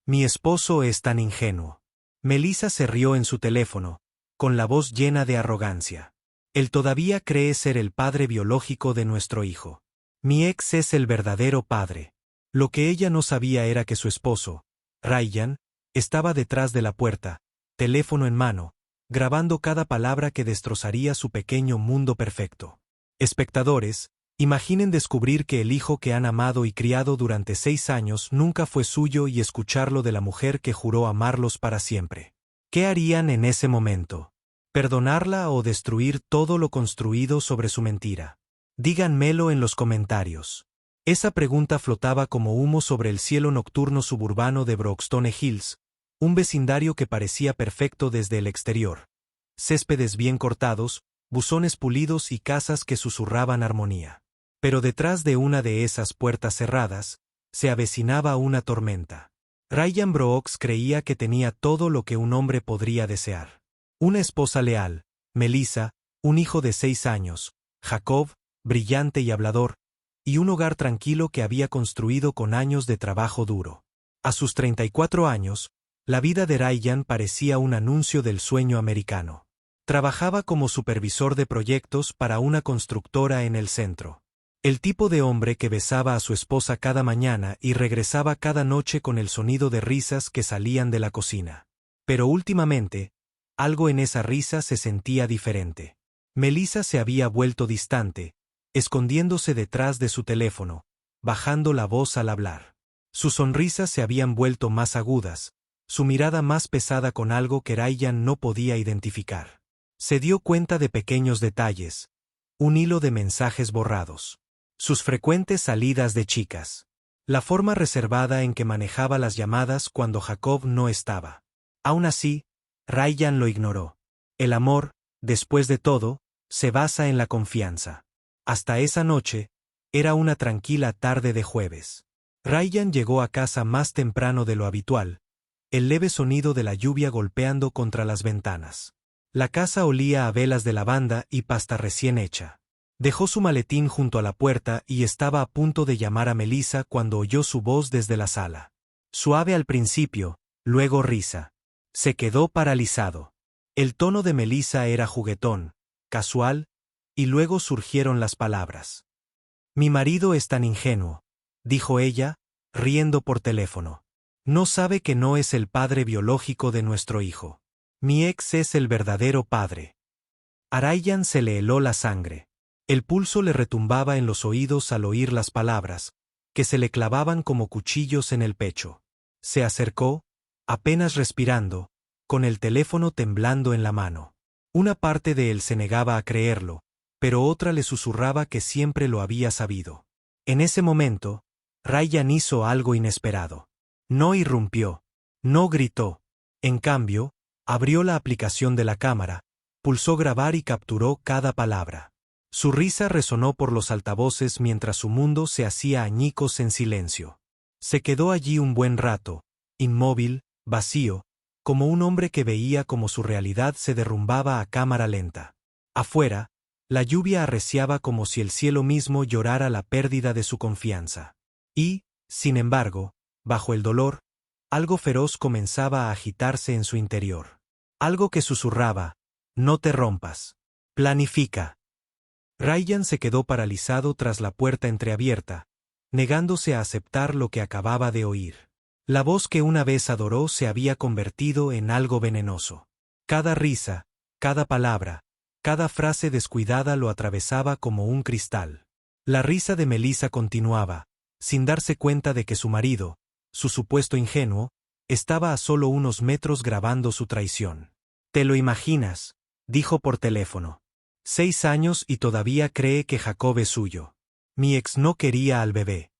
Mi esposo es tan ingenuo. Melissa se rió en su teléfono, con la voz llena de arrogancia. Él todavía cree ser el padre biológico de nuestro hijo. Mi ex es el verdadero padre. Lo que ella no sabía era que su esposo, Ryan, estaba detrás de la puerta, teléfono en mano, grabando cada palabra que destrozaría su pequeño mundo perfecto. Espectadores, imaginen descubrir que el hijo que han amado y criado durante 6 años nunca fue suyo y escucharlo de la mujer que juró amarlos para siempre. ¿Qué harían en ese momento? ¿Perdonarla o destruir todo lo construido sobre su mentira? Díganmelo en los comentarios. Esa pregunta flotaba como humo sobre el cielo nocturno suburbano de Broxton Hills, un vecindario que parecía perfecto desde el exterior. Céspedes bien cortados, buzones pulidos y casas que susurraban armonía. Pero detrás de una de esas puertas cerradas, se avecinaba una tormenta. Ryan Brooks creía que tenía todo lo que un hombre podría desear. Una esposa leal, Melissa, un hijo de 6 años, Jacob, brillante y hablador, y un hogar tranquilo que había construido con años de trabajo duro. A sus 34 años, la vida de Ryan parecía un anuncio del sueño americano. Trabajaba como supervisor de proyectos para una constructora en el centro. El tipo de hombre que besaba a su esposa cada mañana y regresaba cada noche con el sonido de risas que salían de la cocina. Pero últimamente, algo en esa risa se sentía diferente. Melissa se había vuelto distante, escondiéndose detrás de su teléfono, bajando la voz al hablar. Sus sonrisas se habían vuelto más agudas, su mirada más pesada con algo que Ryan no podía identificar. Se dio cuenta de pequeños detalles, un hilo de mensajes borrados. Sus frecuentes salidas de chicas. La forma reservada en que manejaba las llamadas cuando Jacob no estaba. Aún así, Ryan lo ignoró. El amor, después de todo, se basa en la confianza. Hasta esa noche, era una tranquila tarde de jueves. Ryan llegó a casa más temprano de lo habitual, el leve sonido de la lluvia golpeando contra las ventanas. La casa olía a velas de lavanda y pasta recién hecha. Dejó su maletín junto a la puerta y estaba a punto de llamar a Melissa cuando oyó su voz desde la sala. Suave al principio, luego risa. Se quedó paralizado. El tono de Melissa era juguetón, casual, y luego surgieron las palabras. Mi marido es tan ingenuo, dijo ella, riendo por teléfono. No sabe que no es el padre biológico de nuestro hijo. Mi ex es el verdadero padre. A Ryan se le heló la sangre. El pulso le retumbaba en los oídos al oír las palabras, que se le clavaban como cuchillos en el pecho. Se acercó, apenas respirando, con el teléfono temblando en la mano. Una parte de él se negaba a creerlo, pero otra le susurraba que siempre lo había sabido. En ese momento, Ryan hizo algo inesperado. No irrumpió, no gritó. En cambio, abrió la aplicación de la cámara, pulsó grabar y capturó cada palabra. Su risa resonó por los altavoces mientras su mundo se hacía añicos en silencio. Se quedó allí un buen rato, inmóvil, vacío, como un hombre que veía cómo su realidad se derrumbaba a cámara lenta. Afuera, la lluvia arreciaba como si el cielo mismo llorara la pérdida de su confianza. Y, sin embargo, bajo el dolor, algo feroz comenzaba a agitarse en su interior. Algo que susurraba, no te rompas. Planifica. Ryan se quedó paralizado tras la puerta entreabierta, negándose a aceptar lo que acababa de oír. La voz que una vez adoró se había convertido en algo venenoso. Cada risa, cada palabra, cada frase descuidada lo atravesaba como un cristal. La risa de Melissa continuaba, sin darse cuenta de que su marido, su supuesto ingenuo, estaba a solo unos metros grabando su traición. «¿Te lo imaginas?», dijo por teléfono. 6 años y todavía cree que Jacob es suyo. Mi ex no quería al bebé.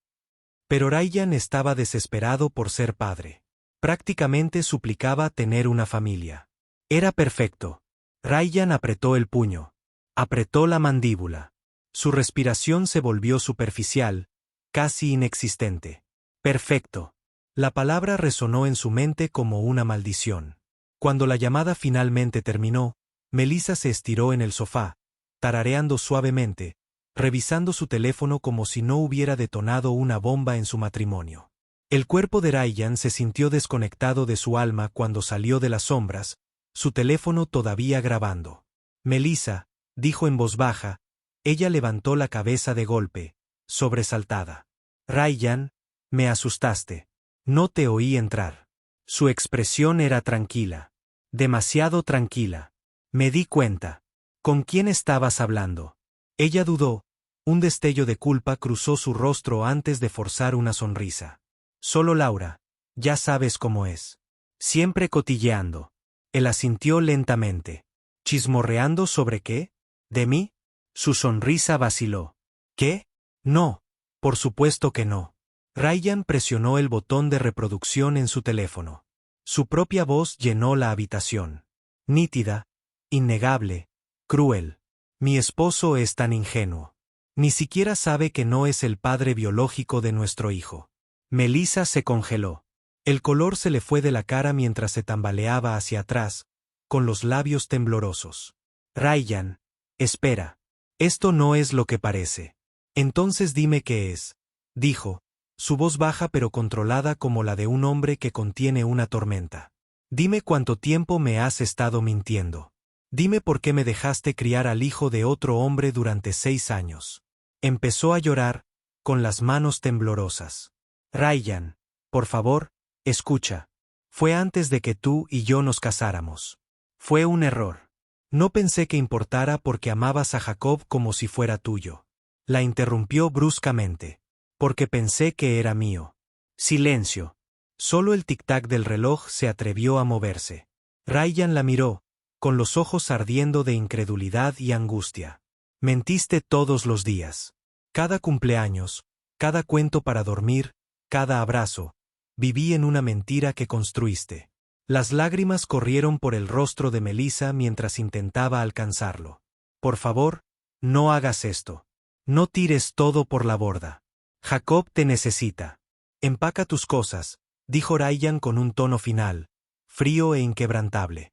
Pero Ryan estaba desesperado por ser padre. Prácticamente suplicaba tener una familia. Era perfecto. Ryan apretó el puño. Apretó la mandíbula. Su respiración se volvió superficial, casi inexistente. Perfecto. La palabra resonó en su mente como una maldición. Cuando la llamada finalmente terminó, Melissa se estiró en el sofá, tarareando suavemente, revisando su teléfono como si no hubiera detonado una bomba en su matrimonio. El cuerpo de Ryan se sintió desconectado de su alma cuando salió de las sombras, su teléfono todavía grabando. Melissa, dijo en voz baja. Ella levantó la cabeza de golpe, sobresaltada. Ryan, me asustaste. No te oí entrar. Su expresión era tranquila. Demasiado tranquila. Me di cuenta. ¿Con quién estabas hablando? Ella dudó. Un destello de culpa cruzó su rostro antes de forzar una sonrisa. Solo Laura. Ya sabes cómo es. Siempre cotilleando. Él asintió lentamente. ¿Chismorreando sobre qué? ¿De mí? Su sonrisa vaciló. ¿Qué? No. Por supuesto que no. Ryan presionó el botón de reproducción en su teléfono. Su propia voz llenó la habitación. Nítida, innegable, cruel. Mi esposo es tan ingenuo. Ni siquiera sabe que no es el padre biológico de nuestro hijo. Melissa se congeló. El color se le fue de la cara mientras se tambaleaba hacia atrás, con los labios temblorosos. Ryan, espera. Esto no es lo que parece. Entonces dime qué es, dijo, su voz baja pero controlada como la de un hombre que contiene una tormenta. Dime cuánto tiempo me has estado mintiendo. Dime por qué me dejaste criar al hijo de otro hombre durante 6 años. Empezó a llorar, con las manos temblorosas. Ryan, por favor, escucha. Fue antes de que tú y yo nos casáramos. Fue un error. No pensé que importara porque amabas a Jacob como si fuera tuyo. La interrumpió bruscamente. Porque pensé que era mío. Silencio. Solo el tic-tac del reloj se atrevió a moverse. Ryan la miró, con los ojos ardiendo de incredulidad y angustia. Mentiste todos los días. Cada cumpleaños, cada cuento para dormir, cada abrazo. Viví en una mentira que construiste. Las lágrimas corrieron por el rostro de Melissa mientras intentaba alcanzarlo. Por favor, no hagas esto. No tires todo por la borda. Jacob te necesita. Empaca tus cosas, dijo Ryan con un tono final, frío e inquebrantable.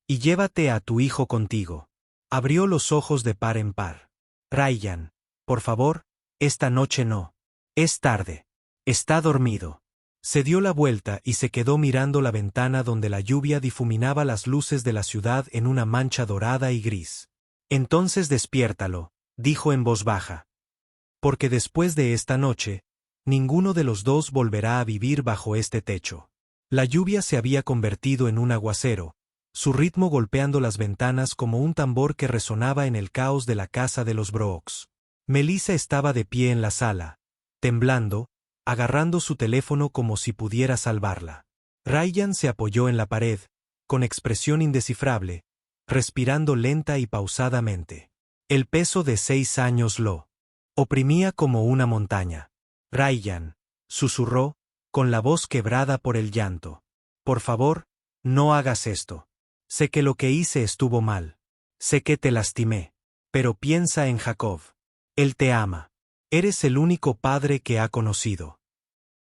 Y llévate a tu hijo contigo. Abrió los ojos de par en par. Ryan, por favor, esta noche no. Es tarde. Está dormido. Se dio la vuelta y se quedó mirando la ventana donde la lluvia difuminaba las luces de la ciudad en una mancha dorada y gris. Entonces despiértalo, dijo en voz baja. Porque después de esta noche, ninguno de los dos volverá a vivir bajo este techo. La lluvia se había convertido en un aguacero, su ritmo golpeando las ventanas como un tambor que resonaba en el caos de la casa de los Brooks. Melissa estaba de pie en la sala, temblando, agarrando su teléfono como si pudiera salvarla. Ryan se apoyó en la pared, con expresión indescifrable, respirando lenta y pausadamente. El peso de 6 años lo oprimía como una montaña. Ryan, susurró, con la voz quebrada por el llanto. Por favor, no hagas esto. Sé que lo que hice estuvo mal. Sé que te lastimé. Pero piensa en Jacob. Él te ama. Eres el único padre que ha conocido.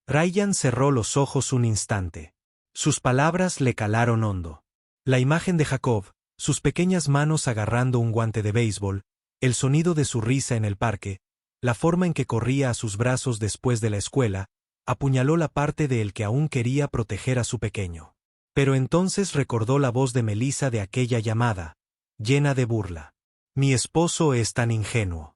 Ryan cerró los ojos un instante. Sus palabras le calaron hondo. La imagen de Jacob, sus pequeñas manos agarrando un guante de béisbol, el sonido de su risa en el parque, la forma en que corría a sus brazos después de la escuela, apuñaló la parte de él que aún quería proteger a su pequeño. Pero entonces recordó la voz de Melissa de aquella llamada, llena de burla. Mi esposo es tan ingenuo.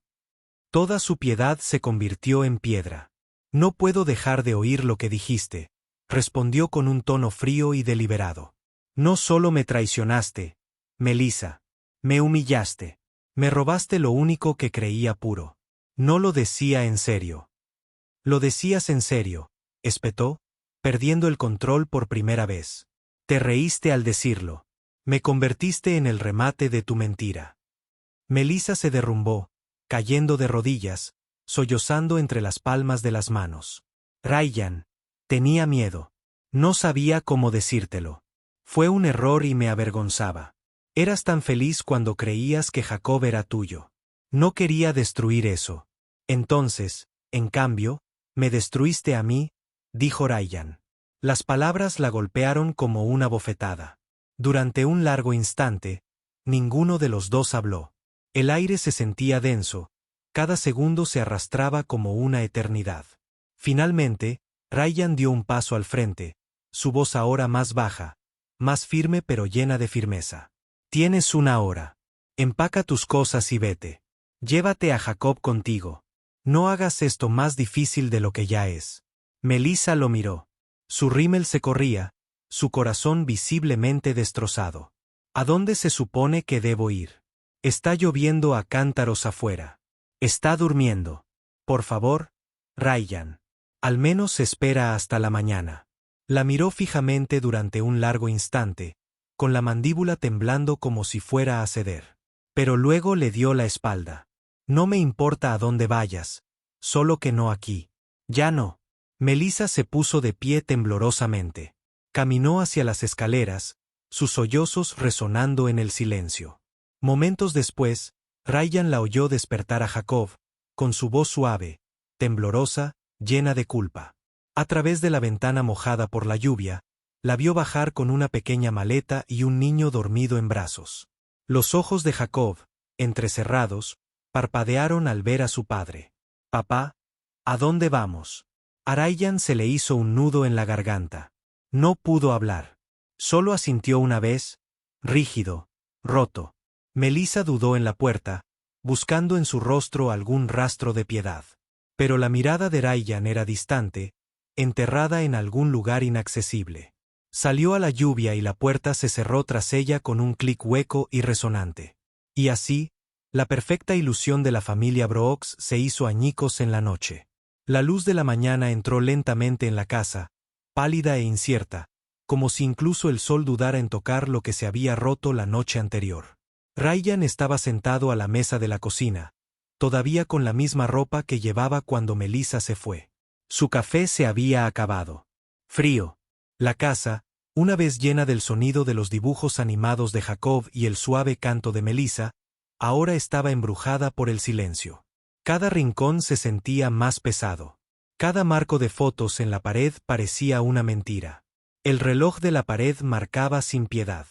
Toda su piedad se convirtió en piedra. No puedo dejar de oír lo que dijiste, respondió con un tono frío y deliberado. No solo me traicionaste, Melissa. Me humillaste. Me robaste lo único que creía puro. No lo decía en serio. Lo decías en serio, espetó, perdiendo el control por primera vez. Te reíste al decirlo. Me convertiste en el remate de tu mentira. Melissa se derrumbó, cayendo de rodillas, sollozando entre las palmas de las manos. Ryan, tenía miedo. No sabía cómo decírtelo. Fue un error y me avergonzaba. Eras tan feliz cuando creías que Jacob era tuyo. No quería destruir eso. Entonces, en cambio, me destruiste a mí, dijo Ryan. Las palabras la golpearon como una bofetada. Durante un largo instante, ninguno de los dos habló. El aire se sentía denso, cada segundo se arrastraba como una eternidad. Finalmente, Ryan dio un paso al frente, su voz ahora más baja, más firme pero llena de firmeza. Tienes una hora. Empaca tus cosas y vete. Llévate a Jacob contigo. No hagas esto más difícil de lo que ya es. Melissa lo miró. Su rímel se corría, su corazón visiblemente destrozado. ¿A dónde se supone que debo ir? Está lloviendo a cántaros afuera. Está durmiendo. Por favor, Ryan. Al menos espera hasta la mañana. La miró fijamente durante un largo instante, con la mandíbula temblando como si fuera a ceder. Pero luego le dio la espalda. No me importa a dónde vayas, solo que no aquí. Ya no. Melissa se puso de pie temblorosamente. Caminó hacia las escaleras, sus sollozos resonando en el silencio. Momentos después, Ryan la oyó despertar a Jacob, con su voz suave, temblorosa, llena de culpa. A través de la ventana mojada por la lluvia, la vio bajar con una pequeña maleta y un niño dormido en brazos. Los ojos de Jacob, entrecerrados, parpadearon al ver a su padre. «Papá, ¿a dónde vamos?» A Ryan se le hizo un nudo en la garganta. No pudo hablar. Solo asintió una vez, rígido, roto. Melissa dudó en la puerta, buscando en su rostro algún rastro de piedad. Pero la mirada de Ryan era distante, enterrada en algún lugar inaccesible. Salió a la lluvia y la puerta se cerró tras ella con un clic hueco y resonante. Y así, la perfecta ilusión de la familia Brooks se hizo añicos en la noche. La luz de la mañana entró lentamente en la casa, pálida e incierta, como si incluso el sol dudara en tocar lo que se había roto la noche anterior. Ryan estaba sentado a la mesa de la cocina, todavía con la misma ropa que llevaba cuando Melissa se fue. Su café se había acabado. Frío. La casa, una vez llena del sonido de los dibujos animados de Jacob y el suave canto de Melissa, ahora estaba embrujada por el silencio. Cada rincón se sentía más pesado. Cada marco de fotos en la pared parecía una mentira. El reloj de la pared marcaba sin piedad.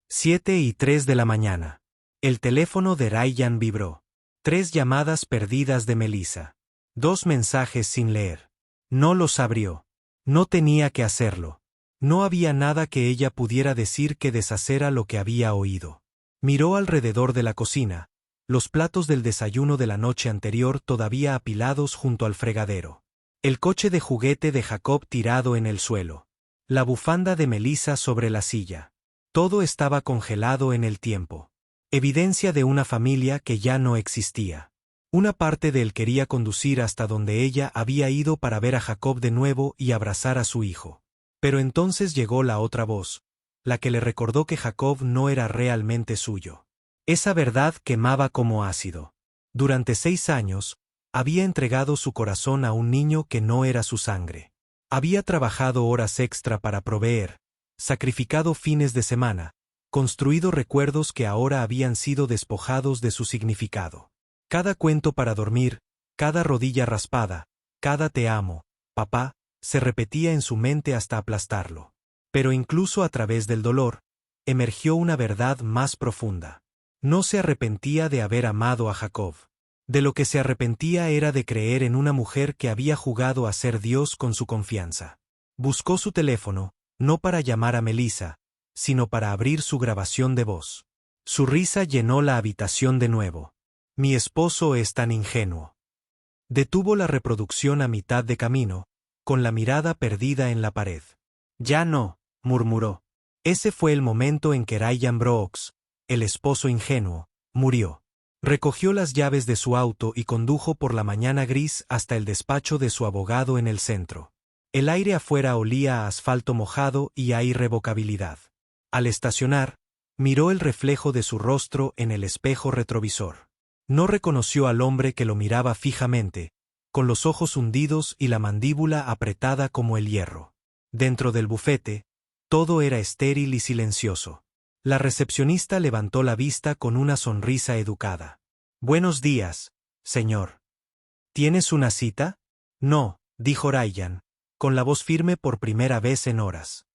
7:03 de la mañana. El teléfono de Ryan vibró. 3 llamadas perdidas de Melissa. 2 mensajes sin leer. No los abrió. No tenía que hacerlo. No había nada que ella pudiera decir que deshacera lo que había oído. Miró alrededor de la cocina, los platos del desayuno de la noche anterior todavía apilados junto al fregadero. El coche de juguete de Jacob tirado en el suelo. La bufanda de Melissa sobre la silla. Todo estaba congelado en el tiempo. Evidencia de una familia que ya no existía. Una parte de él quería conducir hasta donde ella había ido para ver a Jacob de nuevo y abrazar a su hijo. Pero entonces llegó la otra voz, la que le recordó que Jacob no era realmente suyo. Esa verdad quemaba como ácido. Durante 6 años, había entregado su corazón a un niño que no era su sangre. Había trabajado horas extra para proveer, sacrificado fines de semana, construido recuerdos que ahora habían sido despojados de su significado. Cada cuento para dormir, cada rodilla raspada, cada te amo, papá, se repetía en su mente hasta aplastarlo. Pero incluso a través del dolor, emergió una verdad más profunda. No se arrepentía de haber amado a Jacob. De lo que se arrepentía era de creer en una mujer que había jugado a ser Dios con su confianza. Buscó su teléfono, no para llamar a Melissa, sino para abrir su grabación de voz. Su risa llenó la habitación de nuevo. Mi esposo es tan ingenuo. Detuvo la reproducción a mitad de camino, con la mirada perdida en la pared. Ya no, murmuró. Ese fue el momento en que Ryan Brooks, el esposo ingenuo, murió. Recogió las llaves de su auto y condujo por la mañana gris hasta el despacho de su abogado en el centro. El aire afuera olía a asfalto mojado y a irrevocabilidad. Al estacionar, miró el reflejo de su rostro en el espejo retrovisor. No reconoció al hombre que lo miraba fijamente, con los ojos hundidos y la mandíbula apretada como el hierro. Dentro del bufete, todo era estéril y silencioso. La recepcionista levantó la vista con una sonrisa educada. Buenos días, señor. ¿Tienes una cita? No, dijo Ryan, con la voz firme por primera vez en horas.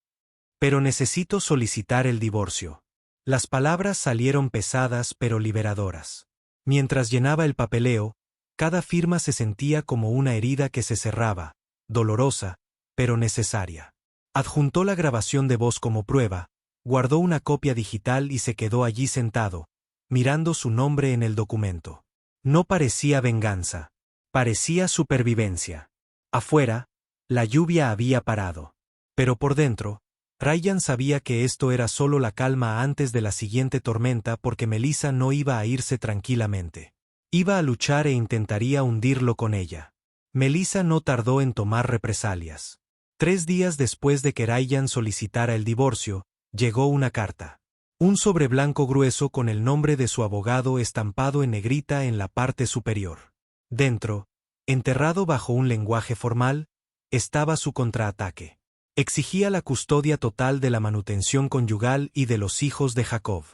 Pero necesito solicitar el divorcio. Las palabras salieron pesadas pero liberadoras. Mientras llenaba el papeleo, cada firma se sentía como una herida que se cerraba, dolorosa, pero necesaria. Adjuntó la grabación de voz como prueba, guardó una copia digital y se quedó allí sentado, mirando su nombre en el documento. No parecía venganza. Parecía supervivencia. Afuera, la lluvia había parado. Pero por dentro, Ryan sabía que esto era solo la calma antes de la siguiente tormenta porque Melissa no iba a irse tranquilamente. Iba a luchar e intentaría hundirlo con ella. Melissa no tardó en tomar represalias. 3 días después de que Ryan solicitara el divorcio, llegó una carta. Un sobre blanco grueso con el nombre de su abogado estampado en negrita en la parte superior. Dentro, enterrado bajo un lenguaje formal, estaba su contraataque. Exigía la custodia total de la manutención conyugal y de los hijos de Jacob.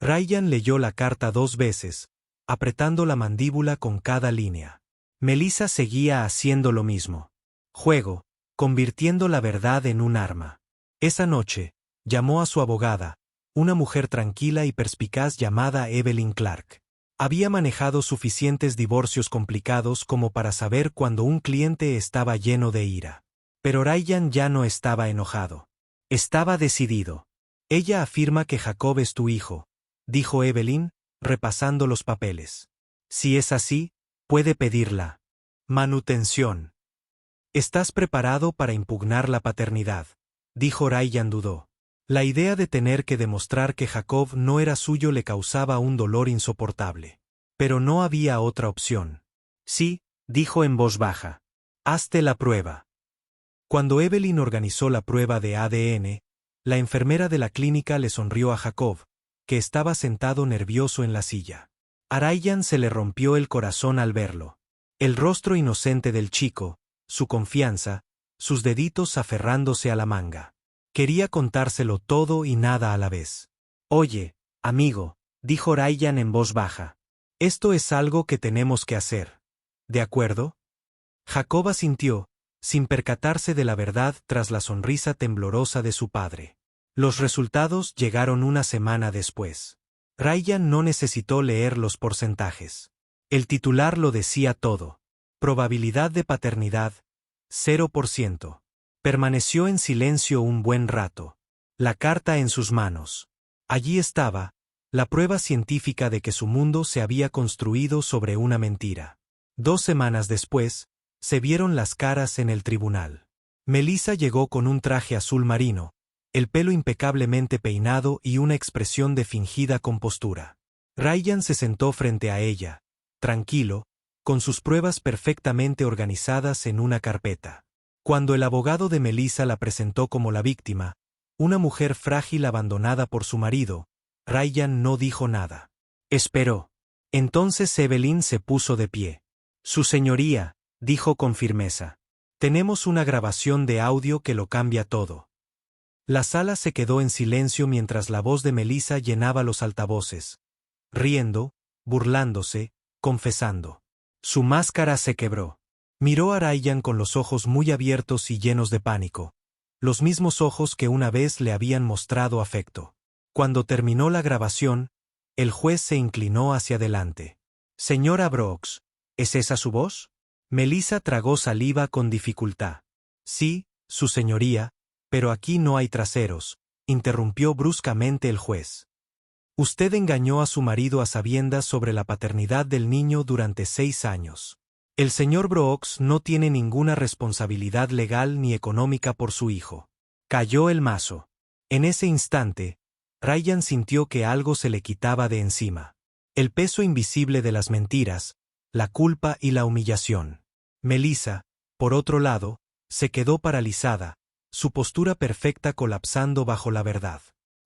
Ryan leyó la carta 2 veces, apretando la mandíbula con cada línea. Melissa seguía haciendo lo mismo. Juego, convirtiendo la verdad en un arma. Esa noche, llamó a su abogada, una mujer tranquila y perspicaz llamada Evelyn Clark. Había manejado suficientes divorcios complicados como para saber cuando un cliente estaba lleno de ira. Pero Ryan ya no estaba enojado. Estaba decidido. Ella afirma que Jacob es tu hijo, dijo Evelyn, repasando los papeles. Si es así, puede pedirla. Manutención. ¿Estás preparado para impugnar la paternidad?, dijo Ryan dudó. La idea de tener que demostrar que Jacob no era suyo le causaba un dolor insoportable. Pero no había otra opción. Sí, dijo en voz baja. Hazte la prueba. Cuando Evelyn organizó la prueba de ADN, la enfermera de la clínica le sonrió a Jacob, que estaba sentado nervioso en la silla. A Ryan se le rompió el corazón al verlo. El rostro inocente del chico, su confianza, sus deditos aferrándose a la manga. Quería contárselo todo y nada a la vez. Oye, amigo, dijo Ryan en voz baja. Esto es algo que tenemos que hacer. ¿De acuerdo? Jacob asintió, sin percatarse de la verdad tras la sonrisa temblorosa de su padre. Los resultados llegaron una semana después. Ryan no necesitó leer los porcentajes. El titular lo decía todo. Probabilidad de paternidad, 0%. Permaneció en silencio un buen rato. La carta en sus manos. Allí estaba, la prueba científica de que su mundo se había construido sobre una mentira. 2 semanas después, se vieron las caras en el tribunal. Melissa llegó con un traje azul marino, el pelo impecablemente peinado y una expresión de fingida compostura. Ryan se sentó frente a ella, tranquilo, con sus pruebas perfectamente organizadas en una carpeta. Cuando el abogado de Melissa la presentó como la víctima, una mujer frágil abandonada por su marido, Ryan no dijo nada. Esperó. Entonces Evelyn se puso de pie. Su señoría, dijo con firmeza. Tenemos una grabación de audio que lo cambia todo. La sala se quedó en silencio mientras la voz de Melissa llenaba los altavoces. Riendo, burlándose, confesando. Su máscara se quebró. Miró a Ryan con los ojos muy abiertos y llenos de pánico, los mismos ojos que una vez le habían mostrado afecto. Cuando terminó la grabación, el juez se inclinó hacia adelante. Señora Brooks, ¿es esa su voz? Melissa tragó saliva con dificultad. Sí, su señoría, pero aquí no hay traseros, interrumpió bruscamente el juez. Usted engañó a su marido a sabiendas sobre la paternidad del niño durante 6 años. El señor Brooks no tiene ninguna responsabilidad legal ni económica por su hijo. Cayó el mazo. En ese instante, Ryan sintió que algo se le quitaba de encima. El peso invisible de las mentiras, la culpa y la humillación. Melissa, por otro lado, se quedó paralizada, su postura perfecta colapsando bajo la verdad.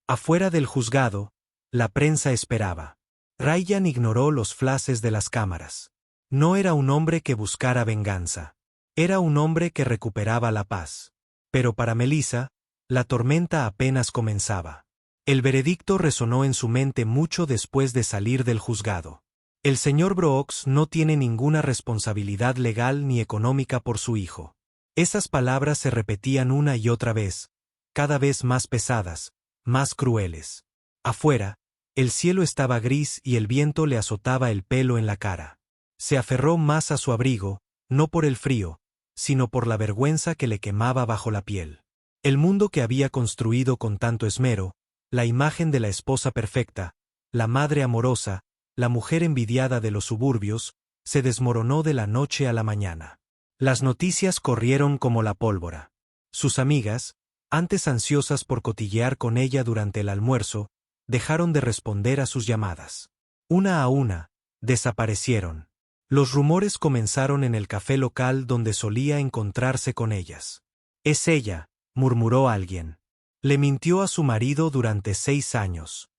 Afuera del juzgado, la prensa esperaba. Ryan ignoró los flashes de las cámaras. No era un hombre que buscara venganza. Era un hombre que recuperaba la paz. Pero para Melissa, la tormenta apenas comenzaba. El veredicto resonó en su mente mucho después de salir del juzgado. El señor Brooks no tiene ninguna responsabilidad legal ni económica por su hijo. Esas palabras se repetían una y otra vez, cada vez más pesadas, más crueles. Afuera, el cielo estaba gris y el viento le azotaba el pelo en la cara. Se aferró más a su abrigo, no por el frío, sino por la vergüenza que le quemaba bajo la piel. El mundo que había construido con tanto esmero, la imagen de la esposa perfecta, la madre amorosa, la mujer envidiada de los suburbios, se desmoronó de la noche a la mañana. Las noticias corrieron como la pólvora. Sus amigas, antes ansiosas por cotillear con ella durante el almuerzo, dejaron de responder a sus llamadas. Una a una, desaparecieron. Los rumores comenzaron en el café local donde solía encontrarse con ellas. «Es ella», murmuró alguien. «Le mintió a su marido durante 6 años».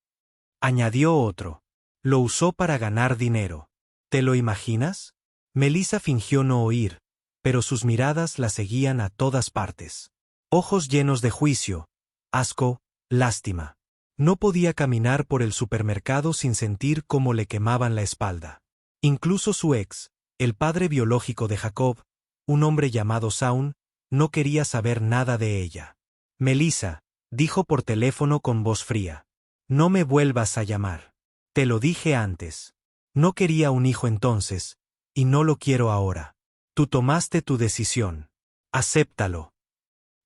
Añadió otro. «Lo usó para ganar dinero». ¿Te lo imaginas? Melissa fingió no oír, pero sus miradas la seguían a todas partes. Ojos llenos de juicio, asco, lástima. No podía caminar por el supermercado sin sentir cómo le quemaban la espalda. Incluso su ex, el padre biológico de Jacob, un hombre llamado Saun, no quería saber nada de ella. «Melissa», dijo por teléfono con voz fría. «No me vuelvas a llamar. Te lo dije antes. No quería un hijo entonces, y no lo quiero ahora. Tú tomaste tu decisión. Acéptalo».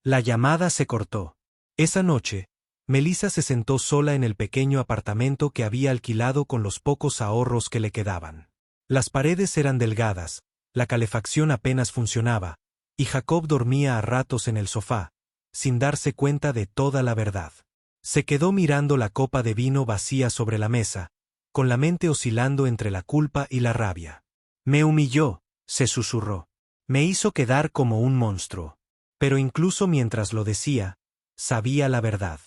La llamada se cortó. Esa noche, Melissa se sentó sola en el pequeño apartamento que había alquilado con los pocos ahorros que le quedaban. Las paredes eran delgadas, la calefacción apenas funcionaba, y Jacob dormía a ratos en el sofá, sin darse cuenta de toda la verdad. Se quedó mirando la copa de vino vacía sobre la mesa, con la mente oscilando entre la culpa y la rabia. «Me humilló», se susurró. «Me hizo quedar como un monstruo». Pero incluso mientras lo decía, sabía la verdad.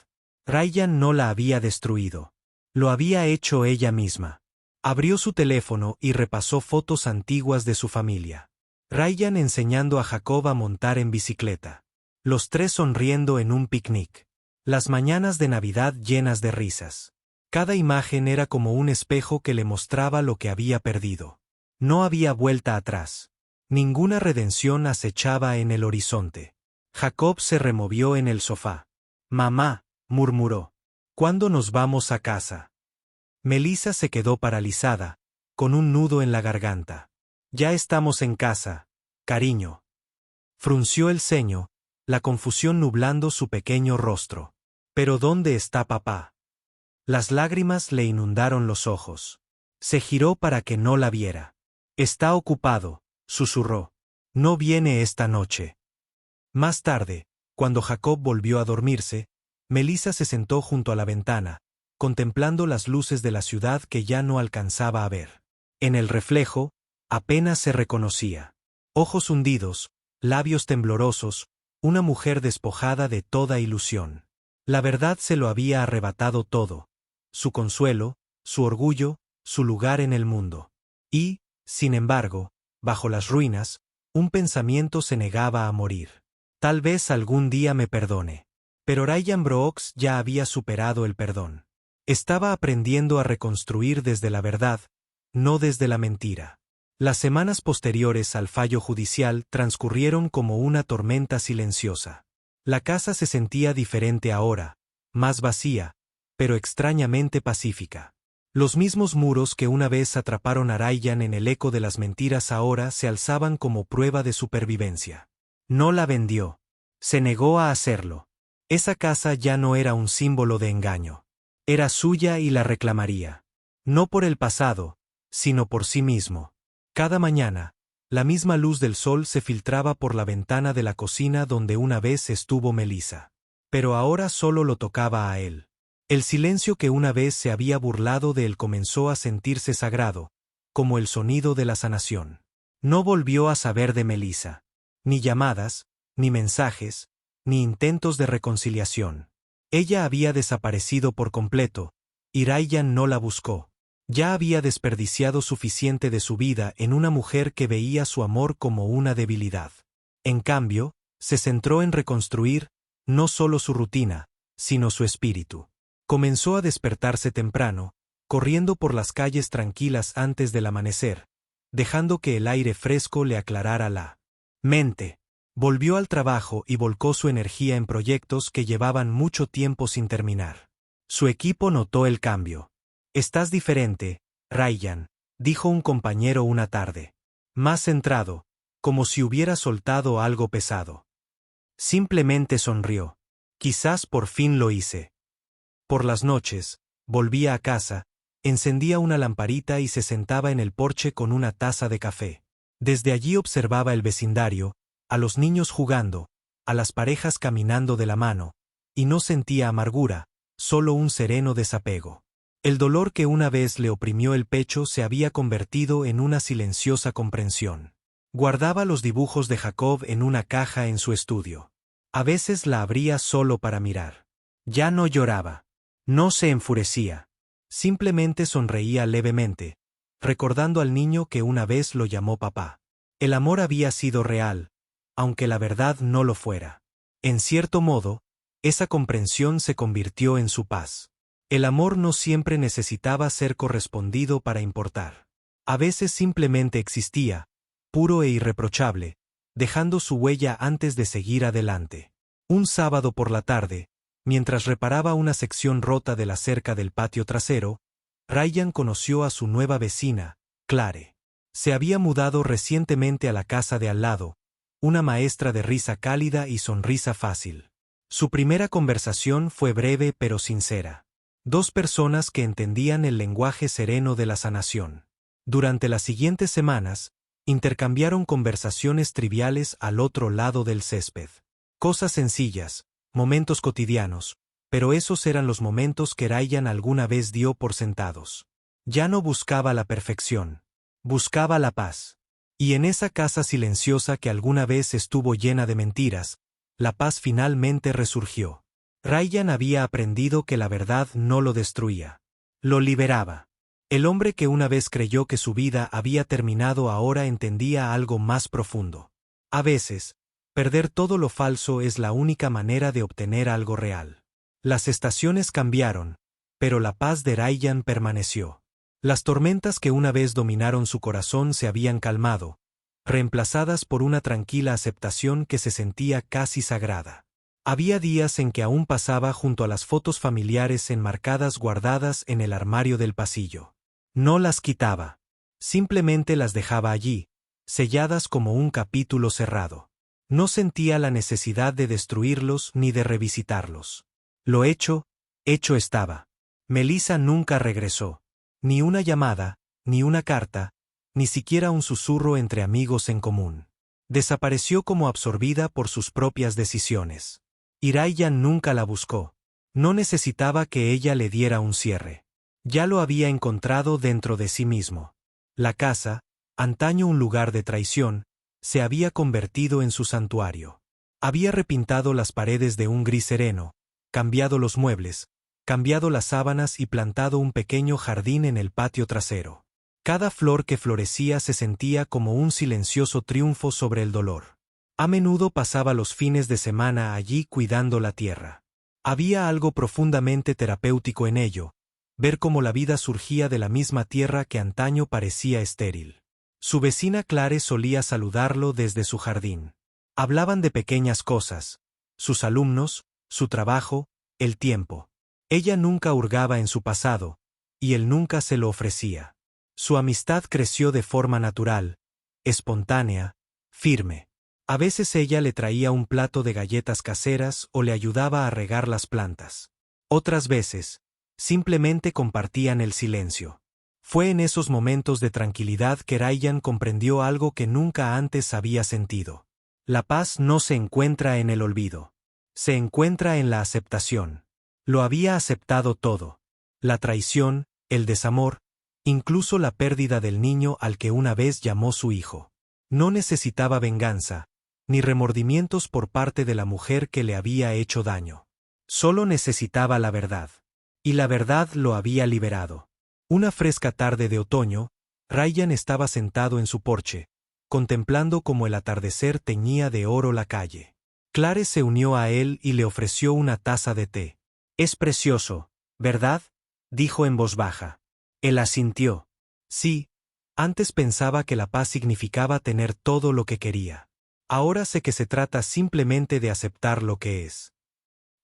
Ryan no la había destruido. Lo había hecho ella misma. Abrió su teléfono y repasó fotos antiguas de su familia. Ryan enseñando a Jacob a montar en bicicleta. Los tres sonriendo en un picnic. Las mañanas de Navidad llenas de risas. Cada imagen era como un espejo que le mostraba lo que había perdido. No había vuelta atrás. Ninguna redención acechaba en el horizonte. Jacob se removió en el sofá. «Mamá», murmuró, «¿cuándo nos vamos a casa?» Melissa se quedó paralizada, con un nudo en la garganta. «Ya estamos en casa, cariño». Frunció el ceño, la confusión nublando su pequeño rostro. «¿Pero dónde está papá?» Las lágrimas le inundaron los ojos. Se giró para que no la viera. «Está ocupado», susurró. «No viene esta noche». Más tarde, cuando Jacob volvió a dormirse, Melissa se sentó junto a la ventana, contemplando las luces de la ciudad que ya no alcanzaba a ver. En el reflejo, apenas se reconocía. Ojos hundidos, labios temblorosos, una mujer despojada de toda ilusión. La verdad se lo había arrebatado todo, su consuelo, su orgullo, su lugar en el mundo. Y, sin embargo, bajo las ruinas, un pensamiento se negaba a morir. «Tal vez algún día me perdone». Pero Ryan Brooks ya había superado el perdón. Estaba aprendiendo a reconstruir desde la verdad, no desde la mentira. Las semanas posteriores al fallo judicial transcurrieron como una tormenta silenciosa. La casa se sentía diferente ahora, más vacía, pero extrañamente pacífica. Los mismos muros que una vez atraparon a Ryan en el eco de las mentiras ahora se alzaban como prueba de supervivencia. No la vendió. Se negó a hacerlo. Esa casa ya no era un símbolo de engaño. Era suya y la reclamaría. No por el pasado, sino por sí mismo. Cada mañana, la misma luz del sol se filtraba por la ventana de la cocina donde una vez estuvo Melissa. Pero ahora solo lo tocaba a él. El silencio que una vez se había burlado de él comenzó a sentirse sagrado, como el sonido de la sanación. No volvió a saber de Melissa. Ni llamadas, ni mensajes, ni intentos de reconciliación. Ella había desaparecido por completo, y Ryan no la buscó. Ya había desperdiciado suficiente de su vida en una mujer que veía su amor como una debilidad. En cambio, se centró en reconstruir, no solo su rutina, sino su espíritu. Comenzó a despertarse temprano, corriendo por las calles tranquilas antes del amanecer, dejando que el aire fresco le aclarara la mente. Volvió al trabajo y volcó su energía en proyectos que llevaban mucho tiempo sin terminar. Su equipo notó el cambio. «Estás diferente, Ryan», dijo un compañero una tarde. «Más centrado, como si hubiera soltado algo pesado. Simplemente sonrió. Quizás por fin lo hice. Por las noches, volvía a casa, encendía una lamparita y se sentaba en el porche con una taza de café. Desde allí observaba el vecindario, a los niños jugando, a las parejas caminando de la mano, y no sentía amargura, solo un sereno desapego. El dolor que una vez le oprimió el pecho se había convertido en una silenciosa comprensión. Guardaba los dibujos de Jacob en una caja en su estudio. A veces la abría solo para mirar. Ya no lloraba. No se enfurecía. Simplemente sonreía levemente, recordando al niño que una vez lo llamó papá. El amor había sido real, aunque la verdad no lo fuera. En cierto modo, esa comprensión se convirtió en su paz. El amor no siempre necesitaba ser correspondido para importar. A veces simplemente existía, puro e irreprochable, dejando su huella antes de seguir adelante. Un sábado por la tarde, mientras reparaba una sección rota de la cerca del patio trasero, Ryan conoció a su nueva vecina, Clare. Se había mudado recientemente a la casa de al lado, una maestra de risa cálida y sonrisa fácil. Su primera conversación fue breve pero sincera. Dos personas que entendían el lenguaje sereno de la sanación. Durante las siguientes semanas, intercambiaron conversaciones triviales al otro lado del césped. Cosas sencillas, momentos cotidianos, pero esos eran los momentos que Ryan alguna vez dio por sentados. Ya no buscaba la perfección. Buscaba la paz. Y en esa casa silenciosa que alguna vez estuvo llena de mentiras, la paz finalmente resurgió. Ryan había aprendido que la verdad no lo destruía. Lo liberaba. El hombre que una vez creyó que su vida había terminado ahora entendía algo más profundo. A veces, perder todo lo falso es la única manera de obtener algo real. Las estaciones cambiaron, pero la paz de Ryan permaneció. Las tormentas que una vez dominaron su corazón se habían calmado, reemplazadas por una tranquila aceptación que se sentía casi sagrada. Había días en que aún pasaba junto a las fotos familiares enmarcadas guardadas en el armario del pasillo. No las quitaba. Simplemente las dejaba allí, selladas como un capítulo cerrado. No sentía la necesidad de destruirlos ni de revisitarlos. Lo hecho estaba. Melissa nunca regresó. Ni una llamada, ni una carta, ni siquiera un susurro entre amigos en común. Desapareció como absorbida por sus propias decisiones. Y Ryan nunca la buscó. No necesitaba que ella le diera un cierre. Ya lo había encontrado dentro de sí mismo. La casa, antaño un lugar de traición, se había convertido en su santuario. Había repintado las paredes de un gris sereno, cambiado los muebles, cambiado las sábanas y plantado un pequeño jardín en el patio trasero. Cada flor que florecía se sentía como un silencioso triunfo sobre el dolor. A menudo pasaba los fines de semana allí cuidando la tierra. Había algo profundamente terapéutico en ello, ver cómo la vida surgía de la misma tierra que antaño parecía estéril. Su vecina Clare solía saludarlo desde su jardín. Hablaban de pequeñas cosas, sus alumnos, su trabajo, el tiempo. Ella nunca hurgaba en su pasado, y él nunca se lo ofrecía. Su amistad creció de forma natural, espontánea, firme. A veces ella le traía un plato de galletas caseras o le ayudaba a regar las plantas. Otras veces, simplemente compartían el silencio. Fue en esos momentos de tranquilidad que Ryan comprendió algo que nunca antes había sentido. La paz no se encuentra en el olvido. Se encuentra en la aceptación. Lo había aceptado todo. La traición, el desamor, incluso la pérdida del niño al que una vez llamó su hijo. No necesitaba venganza, ni remordimientos por parte de la mujer que le había hecho daño. Solo necesitaba la verdad. Y la verdad lo había liberado. Una fresca tarde de otoño, Ryan estaba sentado en su porche, contemplando cómo el atardecer teñía de oro la calle. Clare se unió a él y le ofreció una taza de té. «Es precioso, ¿verdad?», dijo en voz baja. Él asintió. Sí, antes pensaba que la paz significaba tener todo lo que quería. Ahora sé que se trata simplemente de aceptar lo que es.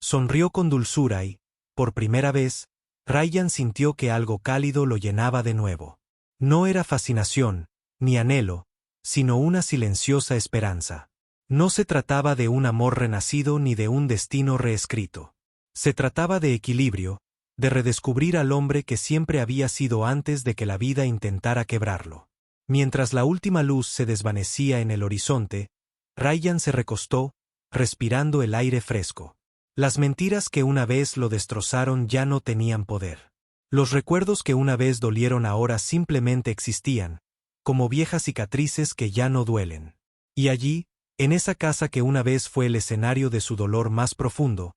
Sonrió con dulzura y, por primera vez, Ryan sintió que algo cálido lo llenaba de nuevo. No era fascinación, ni anhelo, sino una silenciosa esperanza. No se trataba de un amor renacido ni de un destino reescrito. Se trataba de equilibrio, de redescubrir al hombre que siempre había sido antes de que la vida intentara quebrarlo. Mientras la última luz se desvanecía en el horizonte, Ryan se recostó, respirando el aire fresco. Las mentiras que una vez lo destrozaron ya no tenían poder. Los recuerdos que una vez dolieron ahora simplemente existían, como viejas cicatrices que ya no duelen. Y allí, en esa casa que una vez fue el escenario de su dolor más profundo,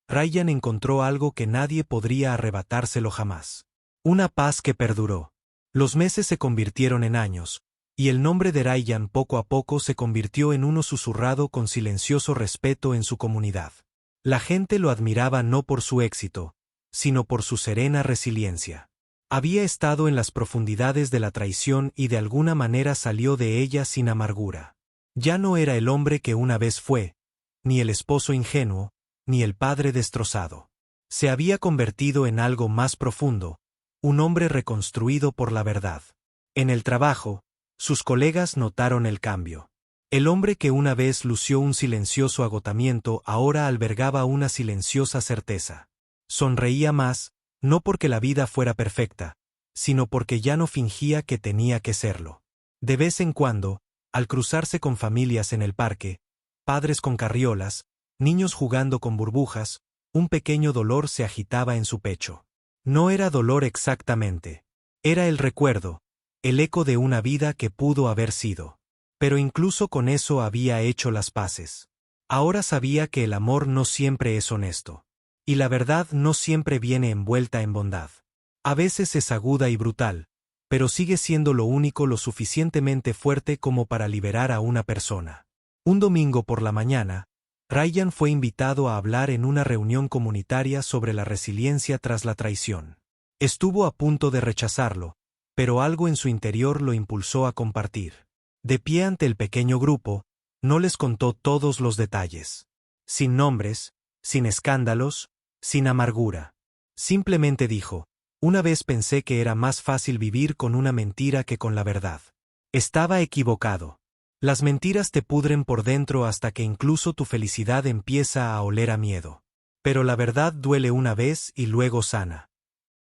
Ryan encontró algo que nadie podría arrebatárselo jamás. Una paz que perduró. Los meses se convirtieron en años, y el nombre de Ryan poco a poco se convirtió en uno susurrado con silencioso respeto en su comunidad. La gente lo admiraba no por su éxito, sino por su serena resiliencia. Había estado en las profundidades de la traición y de alguna manera salió de ella sin amargura. Ya no era el hombre que una vez fue, ni el esposo ingenuo, ni el padre destrozado. Se había convertido en algo más profundo, un hombre reconstruido por la verdad. En el trabajo, sus colegas notaron el cambio. El hombre que una vez lució un silencioso agotamiento ahora albergaba una silenciosa certeza. Sonreía más, no porque la vida fuera perfecta, sino porque ya no fingía que tenía que serlo. De vez en cuando, al cruzarse con familias en el parque, padres con carriolas, niños jugando con burbujas, un pequeño dolor se agitaba en su pecho. No era dolor exactamente. Era el recuerdo, el eco de una vida que pudo haber sido. Pero incluso con eso había hecho las paces. Ahora sabía que el amor no siempre es honesto. Y la verdad no siempre viene envuelta en bondad. A veces es aguda y brutal, pero sigue siendo lo único lo suficientemente fuerte como para liberar a una persona. Un domingo por la mañana, Ryan fue invitado a hablar en una reunión comunitaria sobre la resiliencia tras la traición. Estuvo a punto de rechazarlo, pero algo en su interior lo impulsó a compartir. De pie ante el pequeño grupo, no les contó todos los detalles. Sin nombres, sin escándalos, sin amargura. Simplemente dijo, una vez pensé que era más fácil vivir con una mentira que con la verdad. Estaba equivocado. Las mentiras te pudren por dentro hasta que incluso tu felicidad empieza a oler a miedo. Pero la verdad duele una vez y luego sana.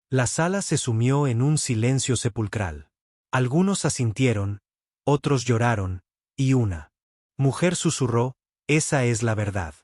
La sala se sumió en un silencio sepulcral. Algunos asintieron, otros lloraron, y una mujer susurró, esa es la verdad.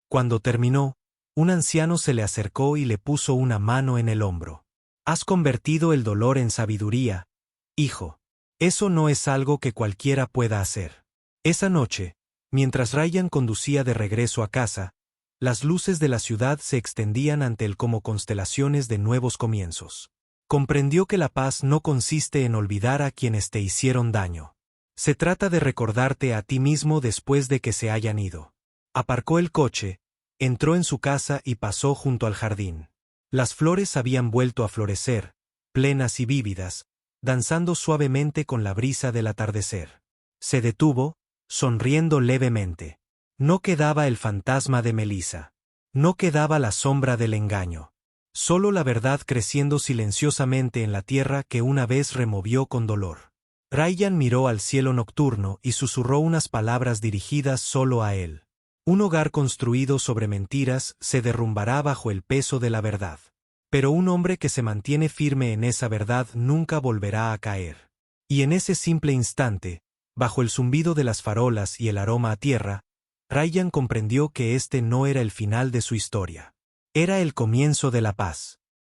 Cuando terminó, un anciano se le acercó y le puso una mano en el hombro. Has convertido el dolor en sabiduría, hijo. Eso no es algo que cualquiera pueda hacer. Esa noche, mientras Ryan conducía de regreso a casa, las luces de la ciudad se extendían ante él como constelaciones de nuevos comienzos. Comprendió que la paz no consiste en olvidar a quienes te hicieron daño. Se trata de recordarte a ti mismo después de que se hayan ido. Aparcó el coche, entró en su casa y pasó junto al jardín. Las flores habían vuelto a florecer, plenas y vívidas, danzando suavemente con la brisa del atardecer. Se detuvo, sonriendo levemente. No quedaba el fantasma de Melissa. No quedaba la sombra del engaño. Solo la verdad creciendo silenciosamente en la tierra que una vez removió con dolor. Ryan miró al cielo nocturno y susurró unas palabras dirigidas solo a él. Un hogar construido sobre mentiras se derrumbará bajo el peso de la verdad. Pero un hombre que se mantiene firme en esa verdad nunca volverá a caer. Y en ese simple instante, bajo el zumbido de las farolas y el aroma a tierra, Ryan comprendió que este no era el final de su historia. Era el comienzo de la paz.